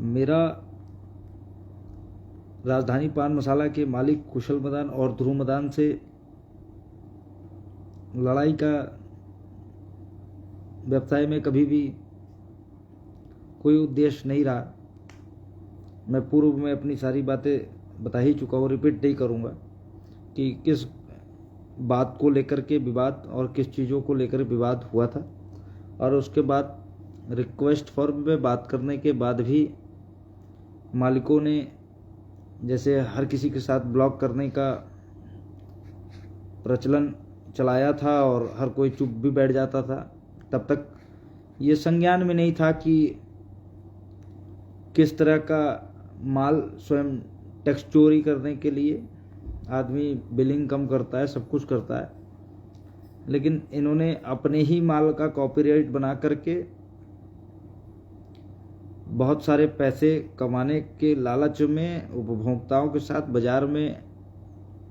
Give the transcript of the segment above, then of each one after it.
मेरा राजधानी पान मसाला के मालिक कुशल मदान और ध्रुव मदान से लड़ाई का व्यवसाय में कभी भी कोई उद्देश्य नहीं रहा। मैं पूर्व में अपनी सारी बातें बता ही चुका हूँ, रिपीट नहीं करूँगा कि किस बात को लेकर के विवाद और किस चीज़ों को लेकर विवाद हुआ था। और उसके बाद रिक्वेस्ट फॉर्म पे बात करने के बाद भी मालिकों ने जैसे हर किसी के साथ ब्लॉक करने का प्रचलन चलाया था और हर कोई चुप भी बैठ जाता था, तब तक ये संज्ञान में नहीं था कि किस तरह का माल स्वयं टैक्स चोरी करने के लिए आदमी बिलिंग कम करता है, सब कुछ करता है। लेकिन इन्होंने अपने ही माल का कॉपीराइट बना करके बहुत सारे पैसे कमाने के लालच में उपभोक्ताओं के साथ बाजार में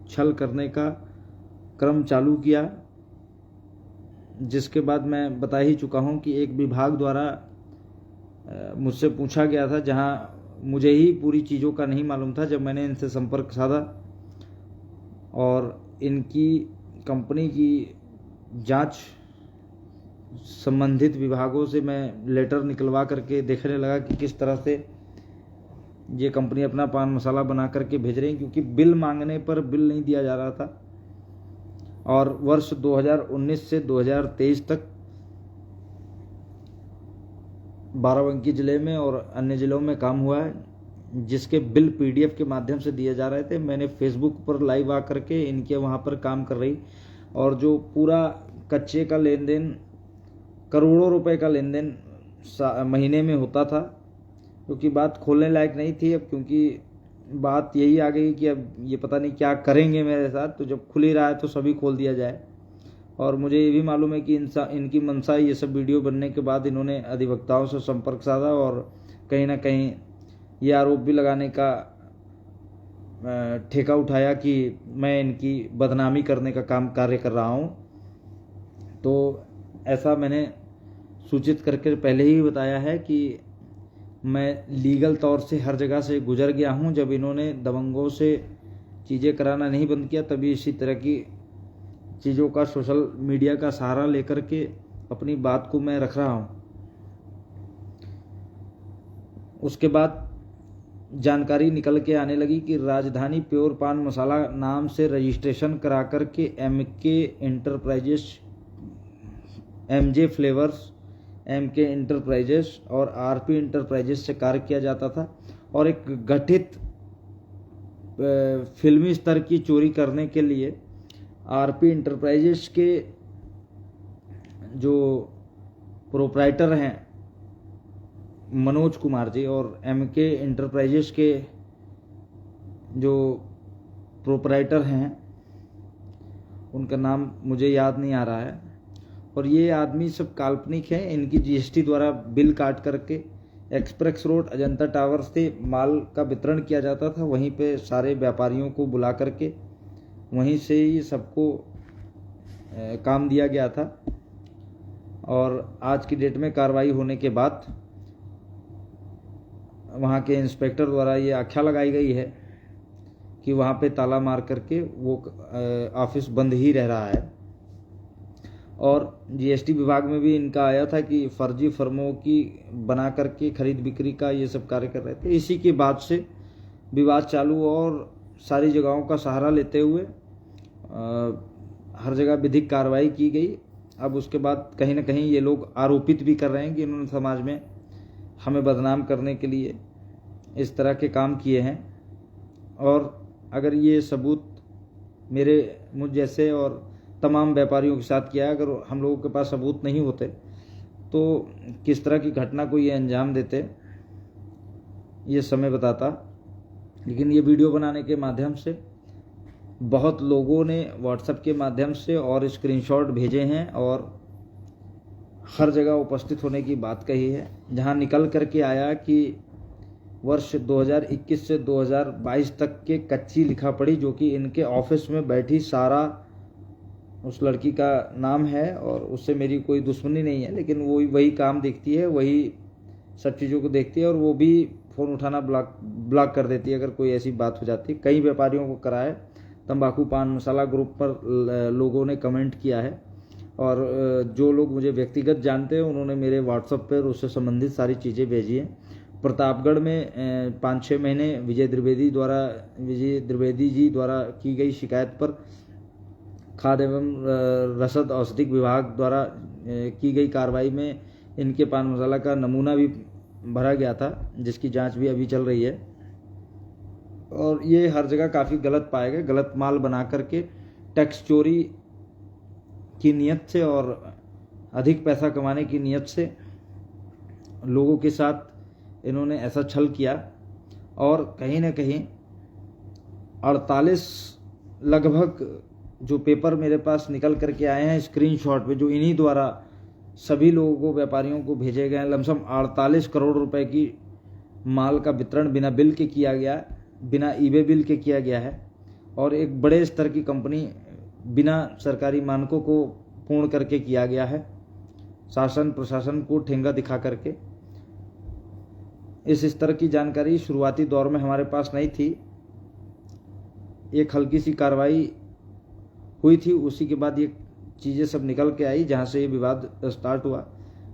छल करने का क्रम चालू किया, जिसके बाद मैं बता ही चुका हूं कि एक विभाग द्वारा मुझसे पूछा गया था, जहां मुझे ही पूरी चीज़ों का नहीं मालूम था। जब मैंने इनसे संपर्क साधा और इनकी कंपनी की जांच संबंधित विभागों से मैं लेटर निकलवा करके देखने लगा कि किस तरह से ये कंपनी अपना पान मसाला बना करके भेज रही है, क्योंकि बिल मांगने पर बिल नहीं दिया जा रहा था। और वर्ष 2019 से 2023 तक बाराबंकी जिले में और अन्य जिलों में काम हुआ है, जिसके बिल पीडीएफ के माध्यम से दिए जा रहे थे। मैंने फेसबुक पर लाइव आकर के इनके वहाँ पर काम कर रही, और जो पूरा कच्चे का लेन देन, करोड़ों रुपए का लेन देन महीने में होता था, क्योंकि बात खोलने लायक नहीं थी। अब क्योंकि बात यही आ गई कि अब ये पता नहीं क्या करेंगे मेरे साथ, तो जब खुल ही रहा है तो सभी खोल दिया जाए। और मुझे ये भी मालूम है कि इनकी मंशा ये सब वीडियो बनने के बाद इन्होंने अधिवक्ताओं से संपर्क साधा और कहीं ना कहीं ये आरोप भी लगाने का ठेका उठाया कि मैं इनकी बदनामी करने का कार्य कर रहा हूँ। तो ऐसा मैंने सूचित करके पहले ही बताया है कि मैं लीगल तौर से हर जगह से गुजर गया हूं। जब इन्होंने दबंगों से चीज़ें कराना नहीं बंद किया, तभी इसी तरह की चीज़ों का सोशल मीडिया का सहारा लेकर के अपनी बात को मैं रख रहा हूं। उसके बाद जानकारी निकल के आने लगी कि राजधानी प्योर पान मसाला नाम से रजिस्ट्रेशन करा करके MK Enterprises, MJ Flavours, MK Enterprises और आरपी इंटरप्राइजेस से कार्य किया जाता था। और एक गठित फिल्मी स्तर की चोरी करने के लिए आरपी इंटरप्राइजेस के जो प्रोप्राइटर हैं मनोज कुमार जी, और एमके इंटरप्राइजेस के जो प्रोप्राइटर हैं उनका नाम मुझे याद नहीं आ रहा है, और ये आदमी सब काल्पनिक हैं। इनकी जीएसटी द्वारा बिल काट करके एक्सप्रेस रोड अजंता टावर से माल का वितरण किया जाता था। वहीं पे सारे व्यापारियों को बुला करके वहीं से ही सबको काम दिया गया था। और आज की डेट में कार्रवाई होने के बाद वहाँ के इंस्पेक्टर द्वारा ये आख्या लगाई गई है कि वहाँ पे ताला मार करके वो ऑफिस बंद ही रह रहा है। और जीएसटी विभाग में भी इनका आया था कि फर्जी फर्मों की बना करके खरीद बिक्री का ये सब कार्य कर रहे थे। इसी के बाद से विवाद चालू और सारी जगहों का सहारा लेते हुए हर जगह विधिक कार्रवाई की गई। अब उसके बाद कहीं ना कहीं ये लोग आरोपित भी कर रहे हैं कि इन्होंने समाज में हमें बदनाम करने के लिए इस तरह के काम किए हैं। और अगर ये सबूत मुझ जैसे और तमाम व्यापारियों के साथ किया है, अगर हम लोगों के पास सबूत नहीं होते तो किस तरह की घटना को ये अंजाम देते ये समय बताता। लेकिन ये वीडियो बनाने के माध्यम से बहुत लोगों ने व्हाट्सएप के माध्यम से और स्क्रीनशॉट भेजे हैं और हर जगह उपस्थित होने की बात कही है, जहां निकल करके आया कि वर्ष 2021 से 2022 तक के कच्ची लिखा पढ़ी जो कि इनके ऑफिस में बैठी सारा उस लड़की का नाम है, और उससे मेरी कोई दुश्मनी नहीं है, लेकिन वो वही काम देखती है, वही सब चीज़ों को देखती है, और वो भी फ़ोन उठाना ब्लॉक कर देती है अगर कोई ऐसी बात हो जाती है। कई व्यापारियों को करा है। तंबाकू पान मसाला ग्रुप पर लोगों ने कमेंट किया है, और जो लोग मुझे व्यक्तिगत जानते हैं उन्होंने मेरे व्हाट्सएप पर उससे संबंधित सारी चीज़ें भेजी हैं। प्रतापगढ़ में 5-6 महीने विजय द्विवेदी जी द्वारा की गई शिकायत पर खाद्य एवं रसद औषधिक विभाग द्वारा की गई कार्रवाई में इनके पान मसाला का नमूना भी भरा गया था, जिसकी जांच भी अभी चल रही है। और ये हर जगह काफ़ी गलत पाया गया। गलत माल बना करके टैक्स चोरी की नीयत से और अधिक पैसा कमाने की नीयत से लोगों के साथ इन्होंने ऐसा छल किया। और कहीं ना कहीं 48 लगभग जो पेपर मेरे पास निकल करके आए हैं स्क्रीनशॉट पे, जो इन्हीं द्वारा सभी लोगों को, व्यापारियों को भेजे गए हैं, लमसम 48 करोड़ रुपए की माल का वितरण बिना बिल के किया गया, बिना ईबे बिल के किया गया है। और एक बड़े स्तर की कंपनी बिना सरकारी मानकों को पूर्ण करके किया गया है, शासन प्रशासन को ठेंगा दिखा करके। इस स्तर की जानकारी शुरुआती दौर में हमारे पास नहीं थी। एक हल्की सी कार्रवाई हुई थी, उसी के बाद ये चीज़ें सब निकल के आई, जहाँ से ये विवाद स्टार्ट हुआ।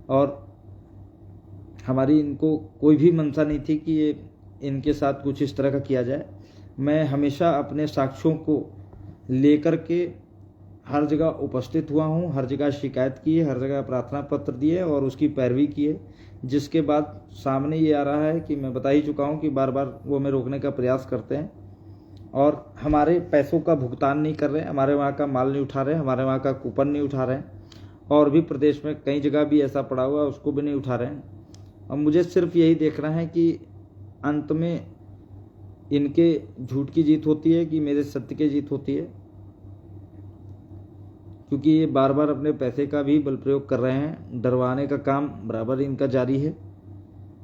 और हमारी इनको कोई भी मंशा नहीं थी कि ये इनके साथ कुछ इस तरह का किया जाए। मैं हमेशा अपने साक्ष्यों को लेकर के हर जगह उपस्थित हुआ हूँ, हर जगह शिकायत की है, हर जगह प्रार्थना पत्र दिए और उसकी पैरवी की है, जिसके बाद सामने ये आ रहा है कि मैं बता ही चुका हूँ कि बार बार वो हमें रोकने का प्रयास करते हैं और हमारे पैसों का भुगतान नहीं कर रहे हैं, हमारे वहाँ का माल नहीं उठा रहे हैं, हमारे वहाँ का कूपन नहीं उठा रहे हैं। और भी प्रदेश में कई जगह भी ऐसा पड़ा हुआ है, उसको भी नहीं उठा रहे हैं। अब मुझे सिर्फ यही देखना है कि अंत में इनके झूठ की जीत होती है कि मेरे सत्य की जीत होती है, क्योंकि ये बार बार अपने पैसे का भी बल प्रयोग कर रहे हैं। डरवाने का काम बराबर इनका जारी है,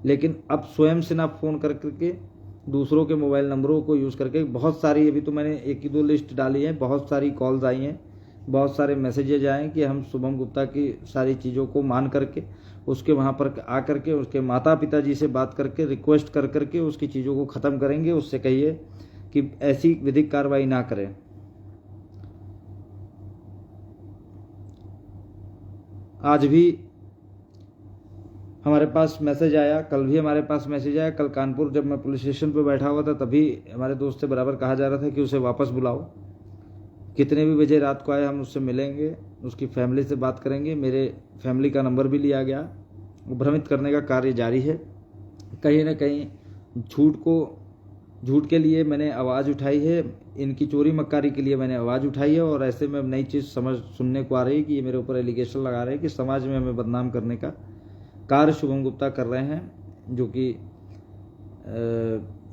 लेकिन अब स्वयं से ना फ़ोन कर करके दूसरों के मोबाइल नंबरों को यूज़ करके, बहुत सारी, अभी तो मैंने 1-2 लिस्ट डाली है, बहुत सारी कॉल्स आई हैं, बहुत सारे मैसेजेज आए कि हम शुभम गुप्ता की सारी चीज़ों को मान करके उसके वहाँ पर आ करके उसके माता पिता जी से बात करके रिक्वेस्ट कर करके उसकी चीज़ों को ख़त्म करेंगे। उससे कहिए कि ऐसी विधिक कार्रवाई ना करें। आज भी हमारे पास मैसेज आया, कल भी हमारे पास मैसेज आया। कल कानपुर जब मैं पुलिस स्टेशन पर बैठा हुआ था तभी हमारे दोस्त से बराबर कहा जा रहा था कि उसे वापस बुलाओ, कितने भी बजे रात को आए हम उससे मिलेंगे, उसकी फैमिली से बात करेंगे। मेरे फैमिली का नंबर भी लिया गया। भ्रमित करने का कार्य जारी है। कहीं ना कहीं झूठ के लिए मैंने आवाज़ उठाई है, इनकी चोरी मक्कारी के लिए मैंने आवाज़ उठाई है। और ऐसे में नई चीज़ सुनने को आ रही है कि ये मेरे ऊपर एलिगेशन लगा रहे हैं कि समाज में हमें बदनाम करने का कार्य शुभम गुप्ता कर रहे हैं, जो कि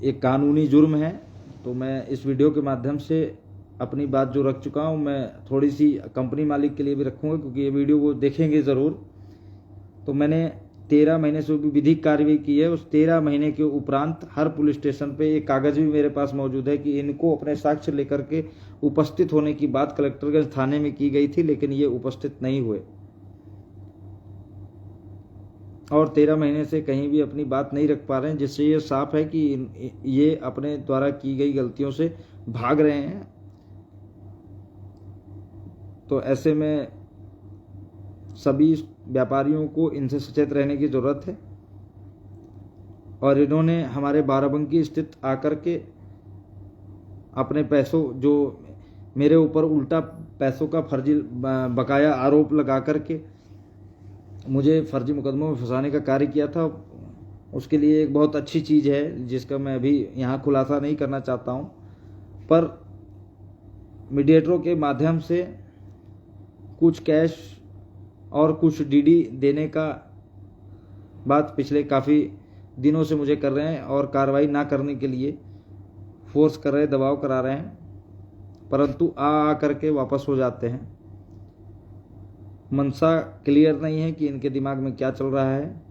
एक कानूनी जुर्म है। तो मैं इस वीडियो के माध्यम से अपनी बात जो रख चुका हूँ, मैं थोड़ी सी कंपनी मालिक के लिए भी रखूँगा, क्योंकि ये वीडियो वो देखेंगे ज़रूर। तो मैंने 13 महीने से भी विधिक कार्रवाई की है। उस 13 महीने के उपरांत हर पुलिस स्टेशन पे एक कागज़ भी मेरे पास मौजूद है कि इनको अपने साक्ष्य लेकर के उपस्थित होने की बात कलेक्टरगंज थाने में की गई थी, लेकिन ये उपस्थित नहीं हुए और 13 महीने से कहीं भी अपनी बात नहीं रख पा रहे हैं, जिससे ये साफ है कि ये अपने द्वारा की गई गलतियों से भाग रहे हैं। तो ऐसे में सभी व्यापारियों को इनसे सचेत रहने की ज़रूरत है। और इन्होंने हमारे बाराबंकी स्थित आकर के अपने पैसों, जो मेरे ऊपर उल्टा पैसों का फर्जी बकाया आरोप लगा करके मुझे फर्जी मुकदमों में फंसाने का कार्य किया था। उसके लिए एक बहुत अच्छी चीज़ है जिसका मैं अभी यहाँ खुलासा नहीं करना चाहता हूँ, पर मीडिएटरों के माध्यम से कुछ कैश और कुछ डीडी देने का बात पिछले काफ़ी दिनों से मुझे कर रहे हैं और कार्रवाई ना करने के लिए फोर्स कर रहे हैं, दबाव करा रहे हैं, परंतु आ करके वापस हो जाते हैं। मनसा क्लियर नहीं है कि इनके दिमाग में क्या चल रहा है।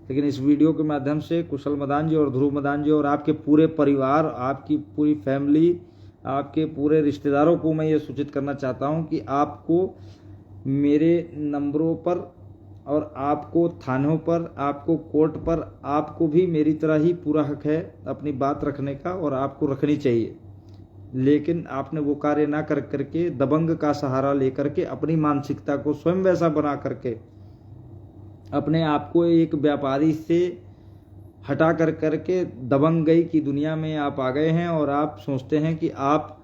लेकिन इस वीडियो के माध्यम से कुशल मदान जी और ध्रुव मदान जी और आपके पूरे परिवार, आपकी पूरी फैमिली, आपके पूरे रिश्तेदारों को मैं ये सूचित करना चाहता हूँ कि आपको मेरे नंबरों पर और आपको थानों पर, आपको कोर्ट पर, आपको भी मेरी तरह ही पूरा हक है अपनी बात रखने का, और आपको रखनी चाहिए। लेकिन आपने वो कार्य ना कर करके दबंग का सहारा लेकर के अपनी मानसिकता को स्वयं वैसा बना करके अपने आप को एक व्यापारी से हटा कर करके दबंगई की दुनिया में आप आ गए हैं, और आप सोचते हैं कि आप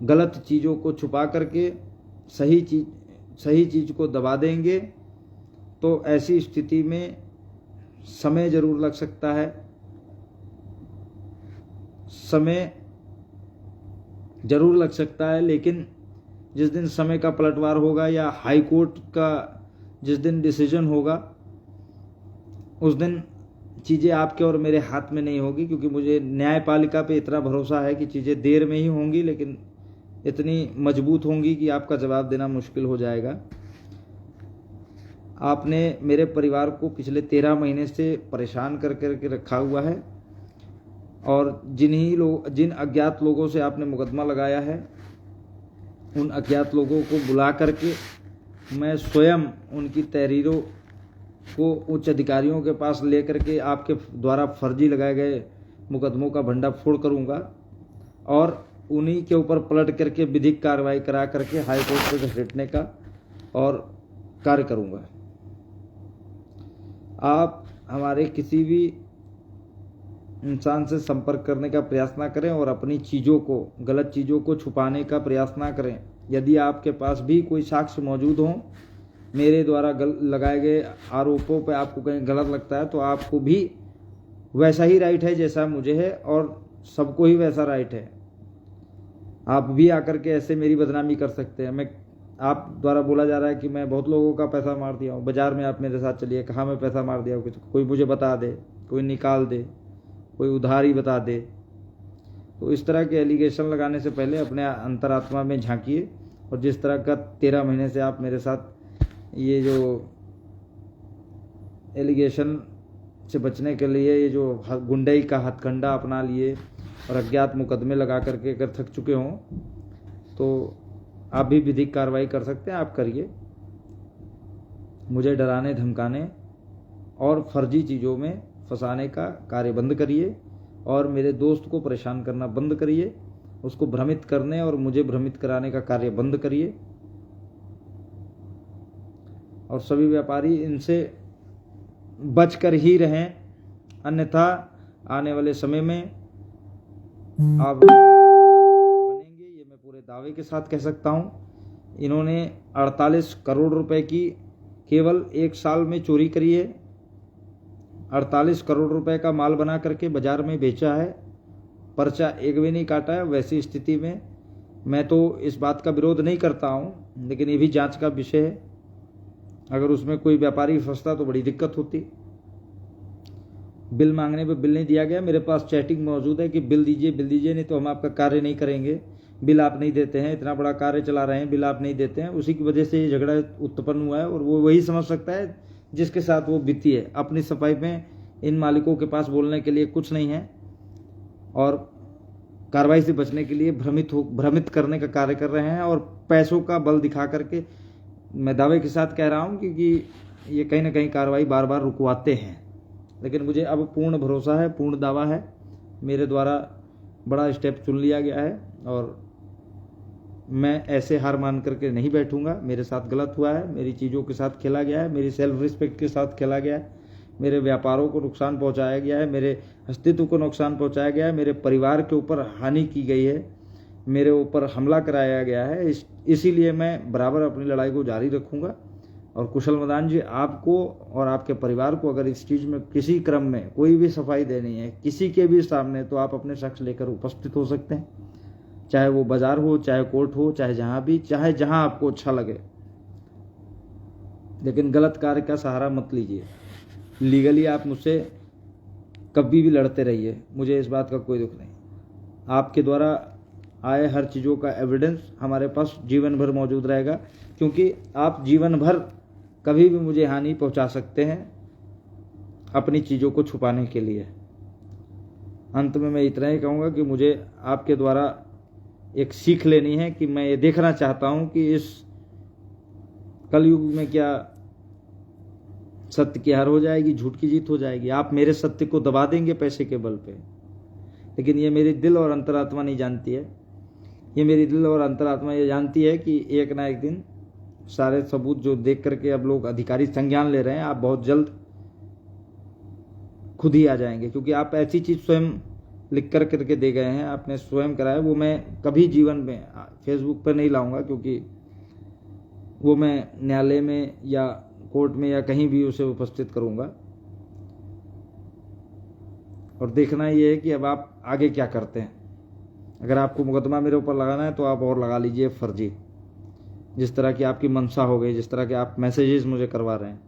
गलत चीज़ों को छुपा करके सही चीज़ को दबा देंगे। तो ऐसी स्थिति में समय जरूर लग सकता है, समय जरूर लग सकता है, लेकिन जिस दिन समय का पलटवार होगा या हाई कोर्ट का जिस दिन डिसीजन होगा, उस दिन चीज़ें आपके और मेरे हाथ में नहीं होगी, क्योंकि मुझे न्यायपालिका पे इतना भरोसा है कि चीज़ें देर में ही होंगी, लेकिन इतनी मजबूत होंगी कि आपका जवाब देना मुश्किल हो जाएगा। आपने मेरे परिवार को पिछले 13 महीने से परेशान कर करके रखा हुआ है, और जिन अज्ञात लोगों से आपने मुकदमा लगाया है, उन अज्ञात लोगों को बुला करके मैं स्वयं उनकी तहरीरों को उच्च अधिकारियों के पास ले करके आपके द्वारा फर्जी लगाए गए मुकदमों का भंडाफोड़ करूंगा, और उन्हीं के ऊपर पलट करके विधिक कार्रवाई करा करके हाई कोर्ट से घसीटने का और कार्य करूंगा। आप हमारे किसी भी इंसान से संपर्क करने का प्रयास ना करें, और अपनी चीज़ों को, गलत चीज़ों को छुपाने का प्रयास ना करें। यदि आपके पास भी कोई साक्ष्य मौजूद हो, मेरे द्वारा लगाए गए आरोपों पर आपको कहीं गलत लगता है, तो आपको भी वैसा ही राइट है जैसा मुझे है, और सबको ही वैसा राइट है। आप भी आकर के ऐसे मेरी बदनामी कर सकते हैं। आप द्वारा बोला जा रहा है कि मैं बहुत लोगों का पैसा मार दिया हूँ। बाजार में आप मेरे साथ चलिए, कहाँ मैं पैसा मार दिया हूँ, कोई मुझे बता दे, कोई निकाल दे, कोई उधारी बता दे। तो इस तरह के एलिगेशन लगाने से पहले अपने अंतरात्मा में झांकिए, और जिस तरह का 13 महीने से आप मेरे साथ ये जो एलिगेशन से बचने के लिए ये जो गुंडई का हथकंडा अपना लिए और अज्ञात मुकदमे लगा करके अगर थक चुके हों, तो आप भी विधिक कार्रवाई कर सकते हैं। आप करिए, मुझे डराने धमकाने और फर्जी चीज़ों में फंसाने का कार्य बंद करिए, और मेरे दोस्त को परेशान करना बंद करिए, उसको भ्रमित करने और मुझे भ्रमित कराने का कार्य बंद करिए। और सभी व्यापारी इनसे बचकर ही रहें, अन्यथा आने वाले समय में आप बनेंगे, ये मैं पूरे दावे के साथ कह सकता हूँ। इन्होंने 48 करोड़ रुपए की केवल 1 साल में चोरी करी है। 48 करोड़ रुपए का माल बना करके बाजार में बेचा है, पर्चा एक भी नहीं काटा है। वैसी स्थिति में मैं तो इस बात का विरोध नहीं करता हूँ, लेकिन ये भी जांच का विषय है। अगर उसमें कोई व्यापारी फंसता तो बड़ी दिक्कत होती। बिल मांगने पे बिल नहीं दिया गया, मेरे पास चैटिंग मौजूद है कि बिल दीजिए, नहीं तो हम आपका कार्य नहीं करेंगे। बिल आप नहीं देते हैं, इतना बड़ा कार्य चला रहे हैं, बिल आप नहीं देते हैं। उसी की वजह से ये झगड़ा उत्पन्न हुआ है, और वो वही समझ सकता है जिसके साथ वो बीती है। अपनी सफाई में इन मालिकों के पास बोलने के लिए कुछ नहीं है, और कार्रवाई से बचने के लिए भ्रमित करने का कार्य कर रहे हैं, और पैसों का बल दिखा करके, मैं दावे के साथ कह रहा हूँ, क्योंकि ये कहीं ना कहीं कार्रवाई बार बार रुकवाते हैं। लेकिन मुझे अब पूर्ण भरोसा है, पूर्ण दावा है, मेरे द्वारा बड़ा स्टेप चुन लिया गया है, और मैं ऐसे हार मान करके नहीं बैठूंगा। मेरे साथ गलत हुआ है, मेरी चीज़ों के साथ खेला गया है, मेरी सेल्फ रिस्पेक्ट के साथ खेला गया है, मेरे व्यापारों को नुकसान पहुंचाया गया है, मेरे अस्तित्व को नुकसान पहुंचाया गया है, मेरे परिवार के ऊपर हानि की गई है, मेरे ऊपर हमला कराया गया है। इसीलिए मैं बराबर अपनी लड़ाई को जारी रखूंगा। और कुशल मदान जी, आपको और आपके परिवार को अगर इस चीज़ में किसी क्रम में कोई भी सफाई देनी है किसी के भी सामने, तो आप अपने शख्स लेकर उपस्थित हो सकते हैं, चाहे वो बाजार हो, चाहे कोर्ट हो, चाहे जहां आपको अच्छा लगे। लेकिन गलत कार्य का सहारा मत लीजिए। लीगली आप मुझसे कभी भी लड़ते रहिए, मुझे इस बात का कोई दुख नहीं। आपके द्वारा आए हर चीज़ों का एविडेंस हमारे पास जीवन भर मौजूद रहेगा, क्योंकि आप जीवन भर कभी भी मुझे हानि पहुंचा सकते हैं अपनी चीज़ों को छुपाने के लिए। अंत में मैं इतना ही कहूँगा कि मुझे आपके द्वारा एक सीख लेनी है, कि मैं ये देखना चाहता हूँ कि इस कलयुग में क्या सत्य की हार हो जाएगी, झूठ की जीत हो जाएगी। आप मेरे सत्य को दबा देंगे पैसे के बल पे, लेकिन ये मेरी दिल और अंतरात्मा नहीं जानती है। ये मेरी दिल और अंतरात्मा ये जानती है कि एक ना एक दिन सारे सबूत जो देख करके अब लोग अधिकारी संज्ञान ले रहे हैं, आप बहुत जल्द खुद ही आ जाएंगे, क्योंकि आप ऐसी चीज स्वयं लिख कर करके दे गए हैं, आपने स्वयं कराया। वो मैं कभी जीवन में फेसबुक पर नहीं लाऊंगा, क्योंकि वो मैं न्यायालय में या कोर्ट में या कहीं भी उसे उपस्थित करूंगा। और देखना ये है कि अब आप आगे क्या करते हैं। अगर आपको मुकदमा मेरे ऊपर लगाना है तो आप और लगा लीजिए फर्जी, जिस तरह की आपकी मंशा हो गई, जिस तरह के आप मैसेजेस मुझे करवा रहे हैं।